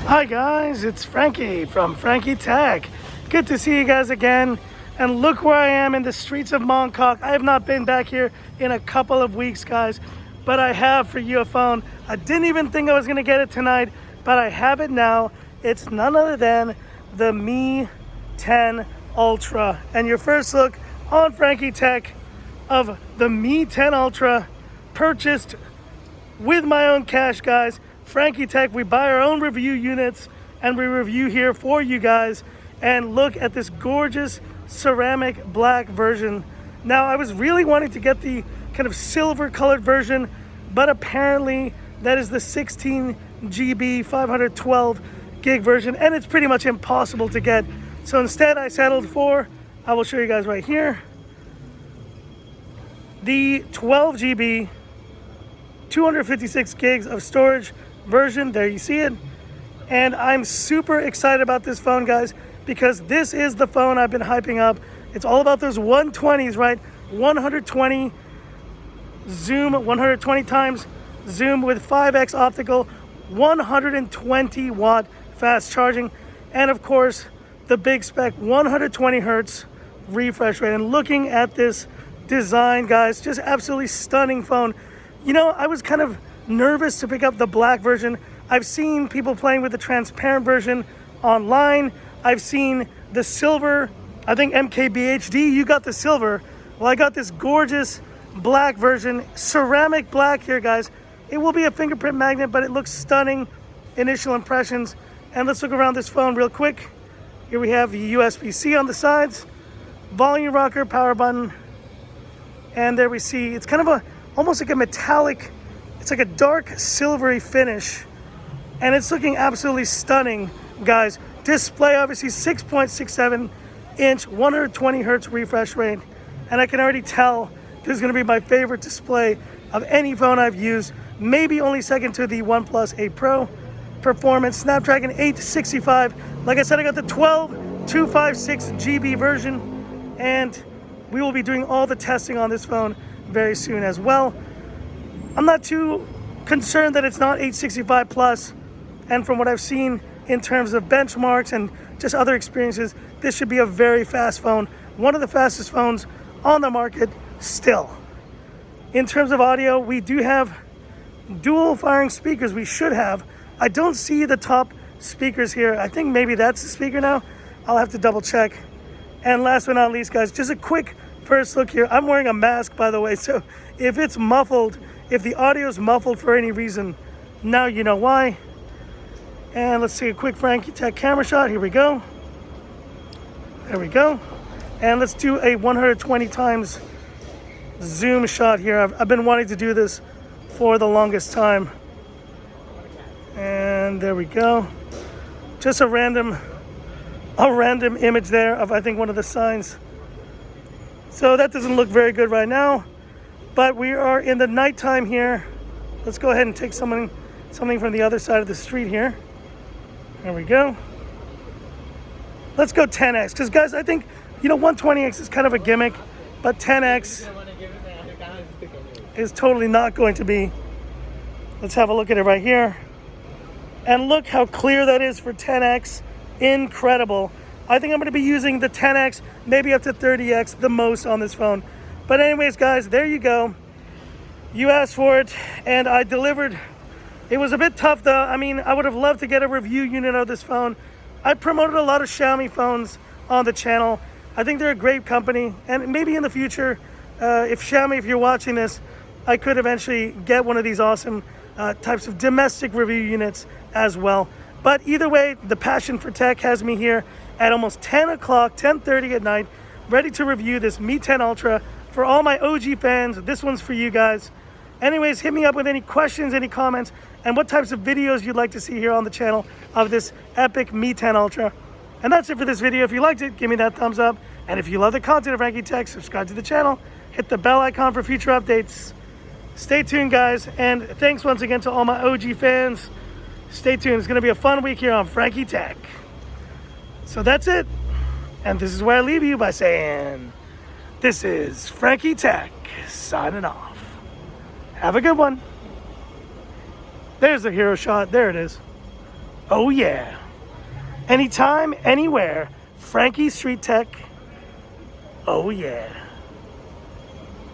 Hi guys, it's Frankie from Frankie Tech. Good to see you guys again. And look where I am in the streets of Mongkok. I have not been back here in a couple of weeks, guys, but I have for you a phone. I didn't even think I was gonna get it tonight, but I have it now. It's none other than the Mi 10 Ultra. And your first look on Frankie Tech of the Mi 10 Ultra, purchased with my own cash, guys. Frankie Tech, we buy our own review units and we review here for you guys. And look at this gorgeous ceramic black version. Now, I was really wanting to get the kind of silver colored version, but apparently that is the 16 GB 512 gig version, and it's pretty much impossible to get. So instead I settled for, I will show you guys right here, the 12 GB 256 gigs of storage version. There you see it. And I'm super excited about this phone, guys, because this is the phone I've been hyping up. It's all about those 120s, right? 120 zoom, 120 times zoom with 5x optical, 120 watt fast charging, and of course the big spec 120 hertz refresh rate. And looking at this design, guys, just absolutely stunning phone. You know, I was kind of nervous to pick up the black version. I've seen people playing with the transparent version online. I've seen the silver, I think MKBHD, you got the silver. Well, I got this gorgeous black version, ceramic black here, guys. It will be a fingerprint magnet, but it looks stunning. Initial impressions. And let's look around this phone real quick. Here we have the USB-C on the sides, volume rocker, power button, and there we see, it's kind of almost like a metallic, it's like a dark silvery finish, and it's looking absolutely stunning, guys. Display, obviously 6.67 inch, 120 hertz refresh rate, and I can already tell this is going to be my favorite display of any phone I've used, maybe only second to the OnePlus 8 Pro. Performance, Snapdragon 865. Like I said, I got the 12256 GB version, and we will be doing all the testing on this phone very soon as well. I'm not too concerned that it's not 865 plus, and from what I've seen in terms of benchmarks and just other experiences, this should be a very fast phone, one of the fastest phones on the market still. In terms of audio, we do have dual firing speakers. We should have. I don't see the top speakers here. I think maybe that's the speaker now. I'll have to double check. And last but not least, guys, just a quick first look here. I'm wearing a mask, by the way, so if it's muffled, if the audio is muffled for any reason, now you know why. And let's take a quick Frankie Tech camera shot. Here we go. There we go. And let's do a 120 times zoom shot here. I've been wanting to do this for the longest time. And there we go. Just a random image there of, I think, one of the signs. So that doesn't look very good right now, but we are in the nighttime here. Let's go ahead and take something from the other side of the street here. There we go. Let's go 10x, because guys, I think, you know, 120x is kind of a gimmick, but 10x is totally not going to be. Let's have a look at it right here. And look how clear that is for 10x. Incredible. I think I'm going to be using the 10x, maybe up to 30x the most on this phone. But anyways, guys, there you go. You asked for it and I delivered. It was a bit tough though. I mean, I would have loved to get a review unit of this phone. I promoted a lot of Xiaomi phones on the channel. I think they're a great company, and maybe in the future, if Xiaomi, if you're watching this, I could eventually get one of these awesome types of domestic review units as well. But either way, the passion for tech has me here at almost 10 o'clock, 10:30 at night, ready to review this Mi 10 Ultra. For all my OG fans, this one's for you guys. Anyways, hit me up with any questions, any comments, and what types of videos you'd like to see here on the channel of this epic Mi 10 Ultra. And that's it for this video. If you liked it, give me that thumbs up. And if you love the content of Frankie Tech, subscribe to the channel, hit the bell icon for future updates. Stay tuned, guys, and thanks once again to all my OG fans. Stay tuned. It's going to be a fun week here on Frankie Tech. So that's it. And this is where I leave you by saying, this is Frankie Tech signing off. Have a good one. There's the hero shot. There it is. Oh yeah. Anytime, anywhere. Frankie Street Tech. Oh yeah.